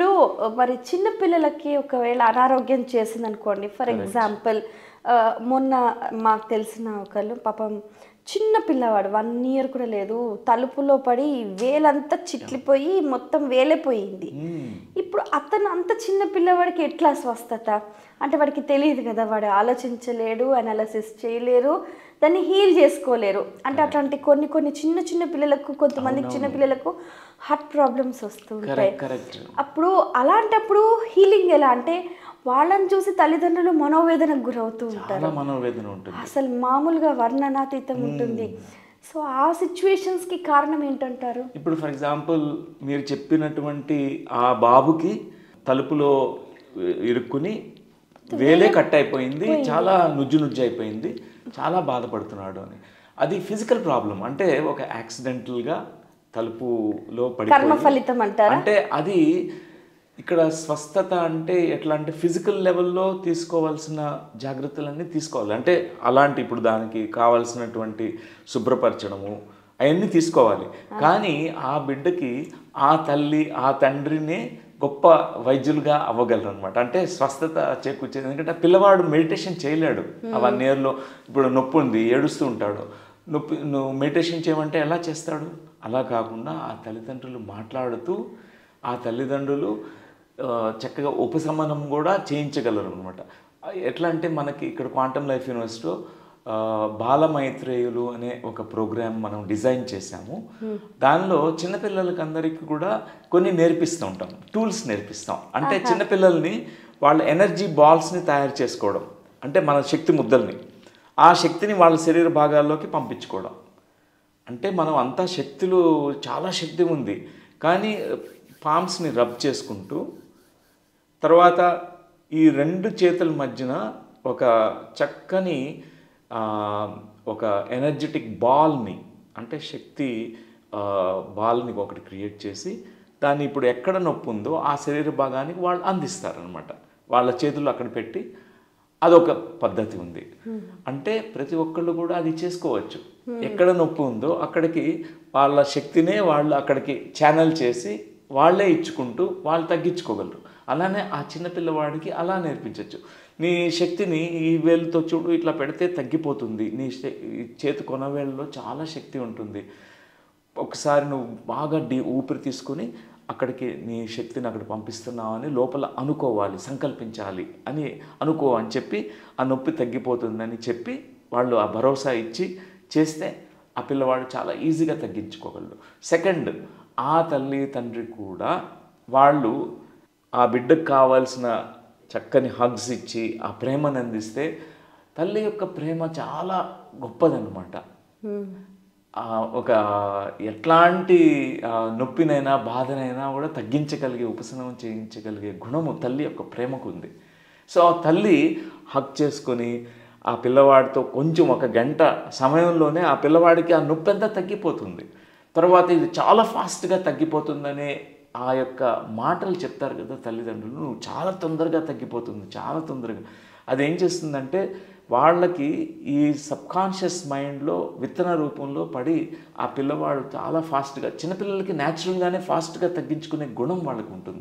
ఇప్పుడు మరి చిన్న పిల్లలకి ఒకవేళ అనారోగ్యం చేసిందనుకోండి, ఫర్ ఎగ్జాంపుల్ మొన్న మాకు తెలిసిన ఒకళ్ళు పాపం చిన్న పిల్లవాడు 1 ఇయర్ కూడా లేదు, తలుపులో పడి వేలంతా చిట్లిపోయి మొత్తం వేలేపోయింది. ఇప్పుడు అతను అంత చిన్న పిల్లవాడికి ఎట్లా స్వస్థత? అంటే వాడికి తెలియదు కదా, వాడు ఆలోచించలేడు, అనాలసిస్ చేయలేరు, దాన్ని హీల్ చేసుకోలేరు. అంటే అట్లాంటి కొన్ని కొన్ని చిన్న చిన్న పిల్లలకు, కొంతమందికి చిన్న పిల్లలకు హార్ట్ ప్రాబ్లమ్స్ వస్తూ ఉంటాయి. అప్పుడు అలాంటప్పుడు హీలింగ్ ఎలా? అంటే వాళ్ళని చూసి తల్లిదండ్రులు మనోవేదనకు గురవుతూ ఉంటారు. అసలు మామూలుగా వర్ణనాతీతం ఉంటుంది. సో ఆ సిచ్యువేషన్స్కి కారణం ఏంటంటారు? ఇప్పుడు ఫర్ ఎగ్జాంపుల్ మీరు చెప్పినటువంటి ఆ బాబుకి తలుపులో ఇరుక్కుని వేలే కట్ అయిపోయింది, చాలా నుజ్జు అయిపోయింది, చాలా బాధపడుతున్నాడు అని. అది ఫిజికల్ ప్రాబ్లం, అంటే ఒక యాక్సిడెంటల్గా తలుపులో కర్మ ఫలితం అంటారా? అంటే అది ఇక్కడ స్వస్థత అంటే ఎట్లా అంటే ఫిజికల్ లెవెల్లో తీసుకోవాల్సిన జాగ్రత్తలన్నీ తీసుకోవాలి. అంటే అలాంటి ఇప్పుడు దానికి కావాల్సినటువంటి శుభ్రపరచడము అవన్నీ తీసుకోవాలి. కానీ ఆ బిడ్డకి ఆ తల్లి ఆ తండ్రినే గొప్ప వైద్యులుగా అవ్వగలరు అనమాట. అంటే స్వస్థత చేకూర్చేది. ఎందుకంటే పిల్లవాడు మెడిటేషన్ చేయలేడు ఆ 1 ఇయర్లో. ఇప్పుడు నొప్పి ఉంది, ఏడుస్తూ ఉంటాడు, నువ్వు మెడిటేషన్ చేయమంటే ఎలా చేస్తాడు? అలా కాకుండా ఆ తల్లిదండ్రులు మాట్లాడుతూ ఆ తల్లిదండ్రులు చక్కగా ఉపశమనం కూడా చేయించగలరు అనమాట. ఎట్లా అంటే మనకి ఇక్కడ క్వాంటమ్ లైఫ్ యూనివర్సిటీలో బాలమైత్రేయులు అనే ఒక ప్రోగ్రామ్ మనం డిజైన్ చేశాము. దానిలో చిన్నపిల్లలకి అందరికీ కూడా కొన్ని నేర్పిస్తూ ఉంటాం, టూల్స్ నేర్పిస్తాం. అంటే చిన్నపిల్లల్ని వాళ్ళ ఎనర్జీ బాల్స్ని తయారు చేసుకోవడం, అంటే మన శక్తి ముద్దల్ని, ఆ శక్తిని వాళ్ళ శరీర భాగాల్లోకి పంపించుకోవడం. అంటే మనం అంతా శక్తులు, చాలా శక్తి ఉంది, కానీ పామ్స్ని రబ్ చేసుకుంటూ తర్వాత ఈ 2 చేతుల మధ్యన ఒక చక్కని ఒక ఎనర్జెటిక్ బాల్ని, అంటే శక్తి బాల్ని ఒకటి క్రియేట్ చేసి దాన్ని ఇప్పుడు ఎక్కడ నొప్పి ఉందో ఆ శరీర భాగానికి వాళ్ళు అందిస్తారనమాట. వాళ్ళ చేతులు అక్కడ పెట్టి అదొక పద్ధతి ఉంది. అంటే ప్రతి ఒక్కళ్ళు కూడా అది చేసుకోవచ్చు. ఎక్కడ నొప్పి ఉందో అక్కడికి వాళ్ళ శక్తినే వాళ్ళు అక్కడికి ఛానల్ చేసి వాళ్ళే ఇచ్చుకుంటూ వాళ్ళు తగ్గించుకోగలరు. అలానే ఆ చిన్నపిల్లవాడికి అలా నేర్పించవచ్చు. నీ శక్తిని ఈ వేలుతో చూడు, ఇట్లా పెడితే తగ్గిపోతుంది, నీ చేతి కొనవేళ్ళలో చాలా శక్తి ఉంటుంది, ఒకసారి నువ్వు బాగా ఊపిరి తీసుకుని అక్కడికి నీ శక్తిని అక్కడ పంపిస్తున్నావు అని లోపల అనుకోవాలి, సంకల్పించాలి అని అనుకో అని చెప్పి ఆ నొప్పి తగ్గిపోతుందని చెప్పి వాళ్ళు ఆ భరోసా ఇచ్చి చేస్తే ఆ పిల్లవాడు చాలా ఈజీగా తగ్గించుకోగలడు. సెకండ్, ఆ తల్లి తండ్రి కూడా వాళ్ళు ఆ బిడ్డకు కావాల్సిన చక్కని హగ్స్ ఇచ్చి ఆ ప్రేమను అందిస్తే తల్లి యొక్క ప్రేమ చాలా గొప్పదన్నమాట. ఒక ఎట్లాంటి నొప్పినైనా బాధనైనా కూడా తగ్గించగలిగే, ఉపశమనం చేయించగలిగే గుణము తల్లి యొక్క ప్రేమకు ఉంది. సో తల్లి హగ్ చేసుకొని ఆ పిల్లవాడితో కొంచెం 1 గంట సమయంలోనే ఆ పిల్లవాడికి ఆ నొప్పి అంతా తగ్గిపోతుంది. తర్వాత ఇది చాలా ఫాస్ట్గా తగ్గిపోతుందనే ఆ యొక్క మాటలు చెప్తారు కదా తల్లిదండ్రులు, నువ్వు చాలా తొందరగా తగ్గిపోతుంది, చాలా తొందరగా. అదేం చేస్తుందంటే వాళ్ళకి ఈ సబ్కాన్షియస్ మైండ్లో విత్తన రూపంలో పడి ఆ పిల్లవాడు చాలా ఫాస్ట్గా, చిన్నపిల్లలకి న్యాచురల్గానే ఫాస్ట్గా తగ్గించుకునే గుణం వాళ్ళకు ఉంటుంది.